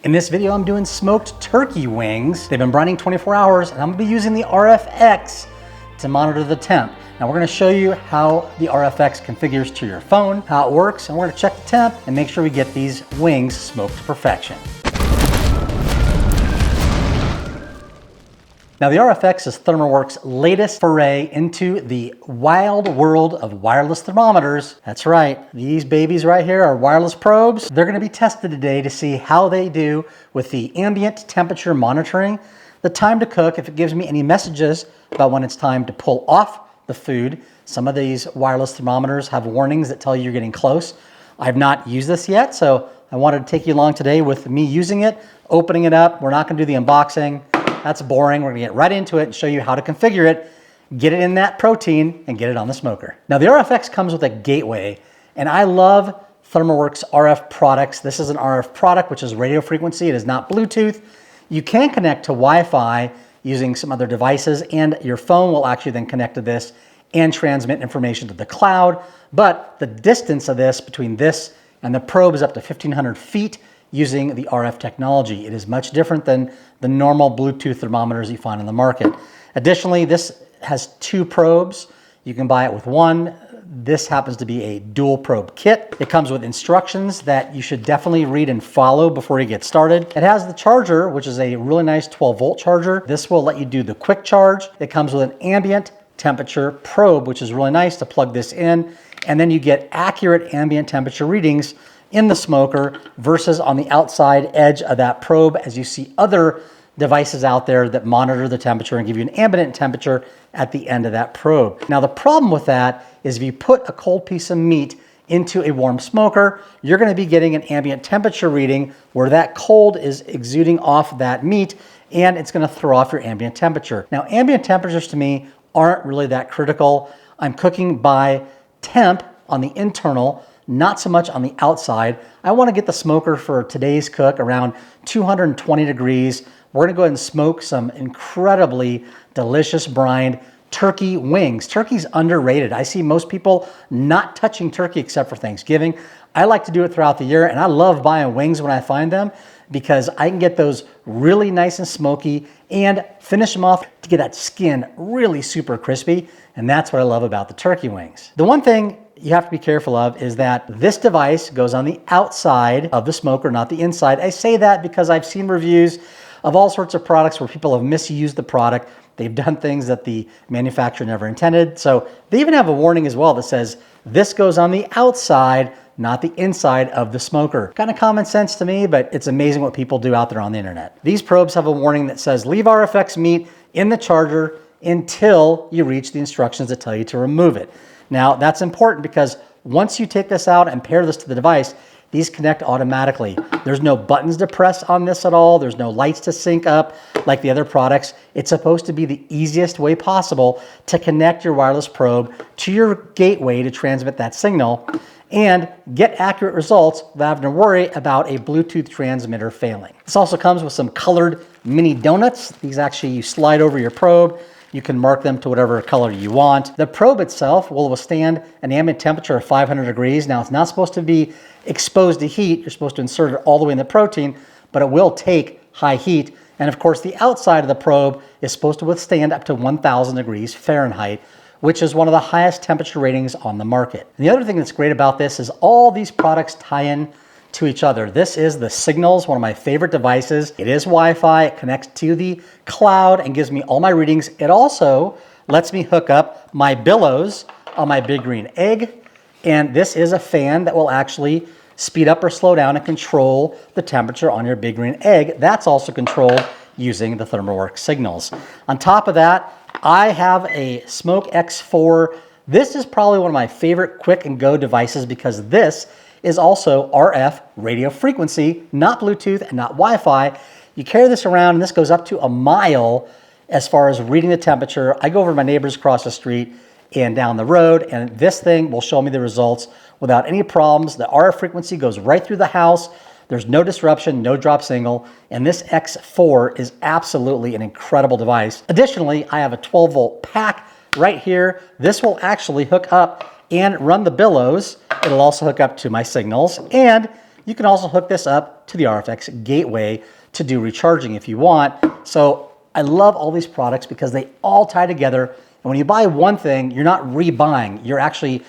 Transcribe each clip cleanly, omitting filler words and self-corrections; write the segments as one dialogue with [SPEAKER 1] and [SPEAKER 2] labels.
[SPEAKER 1] In this video, I'm doing smoked turkey wings. They've been brining 24 hours, and I'm gonna be using the RFX to monitor the temp. Now we're gonna show you how the RFX configures to your phone, how it works, and we're gonna check the temp and make sure we get these wings smoked to perfection. Now the RFX is Thermoworks' latest foray into the wild world of wireless thermometers. That's right, these babies right here are wireless probes. They're gonna be tested today to see how they do with the ambient temperature monitoring, the time to cook, if it gives me any messages about when it's time to pull off the food. Some of these wireless thermometers have warnings that tell you you're getting close. I've not used this yet, so I wanted to take you along today with me using it, opening it up. We're not gonna do the unboxing. That's boring. We're gonna get right into it and show you how to configure it, get it in that protein, and get it on the smoker. Now the RFX comes with a gateway, and I love Thermoworks RF products. This is an RF product, which is radio frequency. It is not Bluetooth. You can connect to Wi-Fi using some other devices, and your phone will actually then connect to this and transmit information to the cloud. But the distance of this between this and the probe is up to 1,500 feet using the RF technology. It is much different than the normal Bluetooth thermometers you find in the market. Additionally, this has two probes. You can buy it with one. This happens to be a dual probe kit. It comes with instructions that you should definitely read and follow before you get started. It has the charger, which is a really nice 12-volt charger. This will let you do the quick charge. It comes with an ambient temperature probe, which is really nice to plug this in. And then you get accurate ambient temperature readings in the smoker versus on the outside edge of that probe, as you see other devices out there that monitor the temperature and give you an ambient temperature at the end of that probe. Now the problem with that is if you put a cold piece of meat into a warm smoker, you're gonna be getting an ambient temperature reading where that cold is exuding off that meat, and it's gonna throw off your ambient temperature. Now ambient temperatures to me aren't really that critical. I'm cooking by temp on the internal, not so much on the outside. I want to get the smoker for today's cook around 220 degrees. We're gonna go ahead and smoke some incredibly delicious brined turkey wings. Turkey's underrated. I see most people not touching turkey except for Thanksgiving. I like to do it throughout the year, and I love buying wings when I find them because I can get those really nice and smoky and finish them off to get that skin really super crispy. And that's what I love about the turkey wings. The one thing you have to be careful of is that this device goes on the outside of the smoker, not the inside. I say that because I've seen reviews of all sorts of products where people have misused the product. They've done things that the manufacturer never intended. So they even have a warning as well that says this goes on the outside, not the inside of the smoker. Kind of common sense to me, but it's amazing what people do out there on the internet. These probes have a warning that says leave RFX meat in the charger until you reach the instructions that tell you to remove it. Now that's important because once you take this out and pair this to the device, these connect automatically. There's no buttons to press on this at all. There's no lights to sync up like the other products. It's supposed to be the easiest way possible to connect your wireless probe to your gateway to transmit that signal and get accurate results without having to worry about a Bluetooth transmitter failing. This also comes with some colored mini donuts. These actually, you slide over your probe. You can mark them to whatever color you want. The probe itself will withstand an ambient temperature of 500 degrees. Now it's not supposed to be exposed to heat. You're supposed to insert it all the way in the protein, but it will take high heat. And of course, the outside of the probe is supposed to withstand up to 1,000 degrees Fahrenheit, which is one of the highest temperature ratings on the market. And the other thing that's great about this is all these products tie in to each other. This is the Signals, one of my favorite devices. It is Wi-Fi, it connects to the cloud and gives me all my readings. It also lets me hook up my billows on my Big Green Egg. And this is a fan that will actually speed up or slow down and control the temperature on your Big Green Egg. That's also controlled using the Thermoworks Signals. On top of that, I have a Smoke X4. This is probably one of my favorite quick and go devices because this is also RF radio frequency, not Bluetooth and not Wi-Fi. You carry this around and this goes up to a mile as far as reading the temperature. I go over to my neighbors across the street and down the road, and this thing will show me the results without any problems. The RF frequency goes right through the house. There's no disruption, no drop signal, and this X4 is absolutely an incredible device. Additionally, I have a 12-volt pack right here. This will actually hook up and run the billows. It'll also hook up to my Signals, and You can also hook this up to the RFX gateway to do recharging if you want. So I love all these products because they all tie together. And when you buy one thing, you're not rebuying. You're actually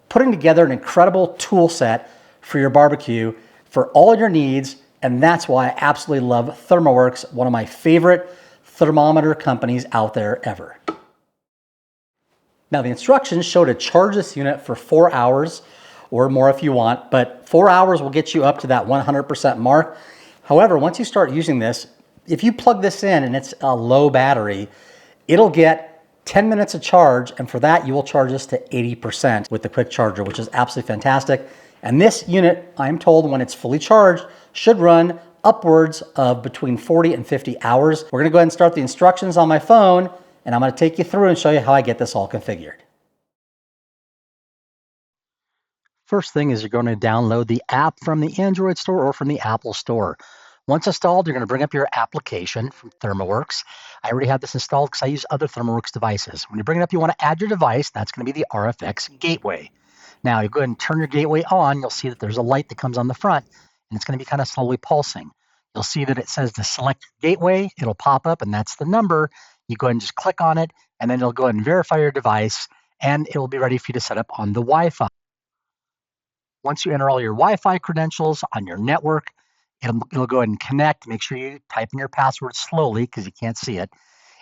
[SPEAKER 1] putting together an incredible tool set for your barbecue for all your needs. And that's why I absolutely love Thermoworks, one of my favorite thermometer companies out there ever. Now the instructions show to charge this unit for 4 hours or more if you want, but 4 hours will get you up to that 100% mark. However, once you start using this, if you plug this in and it's a low battery, it'll get 10 minutes of charge, and for that you will charge this to 80% with the quick charger, which is absolutely fantastic. And this unit, I'm told, when it's fully charged, should run upwards of between 40 and 50 hours. We're gonna go ahead and start the instructions on my phone, and I'm gonna take you through and show you how I get this all configured. First thing is you're going to download the app from the Android store or from the Apple store. Once installed, you're going to bring up your application from Thermoworks. I already have this installed because I use other Thermoworks devices. When you bring it up, you want to add your device. That's going to be the RFX gateway. Now, you go ahead and turn your gateway on. You'll see that there's a light that comes on the front, and it's going to be kind of slowly pulsing. You'll see that it says to select gateway. It'll pop up, and that's the number. You go ahead and just click on it, and then it'll go ahead and verify your device, and it will be ready for you to set up on the Wi-Fi. Once you enter all your Wi-Fi credentials on your network, it'll go ahead and connect. Make sure you type in your password slowly because you can't see it.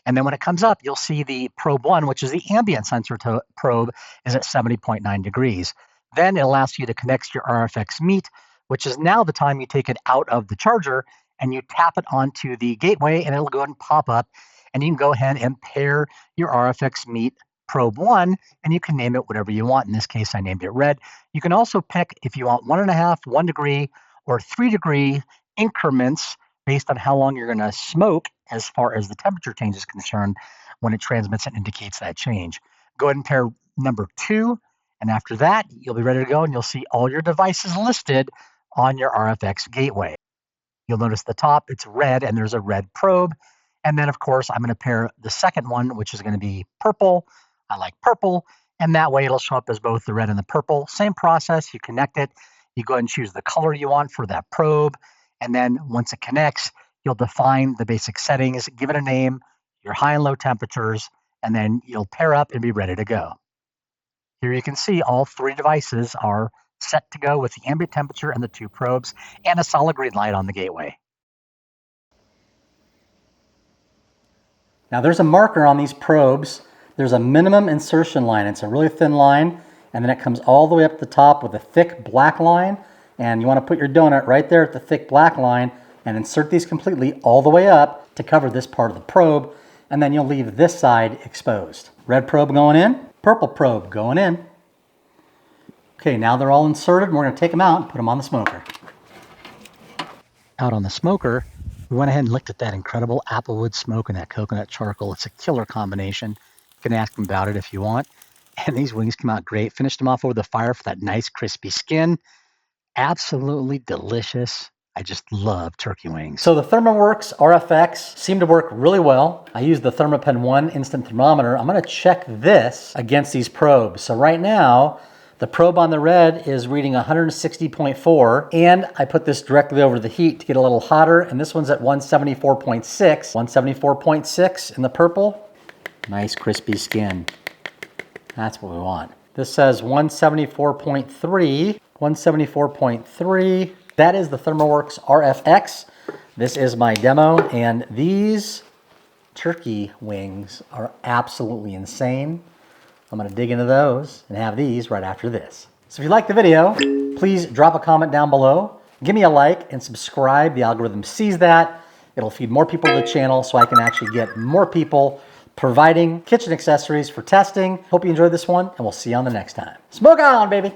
[SPEAKER 1] And then when it comes up, you'll see the probe 1, which is the ambient sensor probe, is at 70.9 degrees. Then it'll ask you to connect your RFX meat, which is now the time you take it out of the charger and you tap it onto the gateway, and it'll go ahead and pop up. And you can go ahead and pair your RFX meat probe 1, and you can name it whatever you want. In this case, I named it red. You can also pick if you want 1.5, 1 degree, or 3 degree increments based on how long you're going to smoke as far as the temperature change is concerned when it transmits and indicates that change. Go ahead and pair number 2, and after that, you'll be ready to go, and you'll see all your devices listed on your RFX gateway. You'll notice the top, it's red, and there's a red probe. And then, of course, I'm going to pair the second one, which is going to be purple. I like purple, and that way it'll show up as both the red and the purple. Same process, you connect it, you go ahead and choose the color you want for that probe, and then once it connects, you'll define the basic settings, give it a name, your high and low temperatures, and then you'll pair up and be ready to go. Here you can see all 3 devices are set to go with the ambient temperature and the 2 probes, and a solid green light on the gateway. Now there's a marker on these probes. There's a minimum insertion line. It's a really thin line, and then it comes all the way up the top with a thick black line, and you want to put your donut right there at the thick black line and insert these completely all the way up to cover this part of the probe, and then you'll leave this side exposed. Red probe going in, purple probe going in. Okay, now they're all inserted, and we're going to take them out and put them on the smoker. Out on the smoker, we went ahead and looked at that incredible applewood smoke and that coconut charcoal. It's a killer combination. You can ask them about it if you want. And these wings come out great. Finished them off over the fire for that nice crispy skin. Absolutely delicious. I just love turkey wings. So the Thermoworks RFX seemed to work really well. I used the ThermoPen 1 instant thermometer. I'm going to check this against these probes. So right now, the probe on the red is reading 160.4, and I put this directly over the heat to get a little hotter, and this one's at 174.6. 174.6 in the purple. Nice crispy skin. That's what we want. This says 174.3. 174.3. That is the Thermoworks RFX. This is my demo, and these turkey wings are absolutely insane. I'm gonna dig into those and have these right after this. So if you like the video, please drop a comment down below. Give me a like and subscribe. The algorithm sees that. It'll feed more people to the channel so I can actually get more people providing kitchen accessories for testing. Hope you enjoyed this one, and we'll see you on the next time. Smoke on, baby!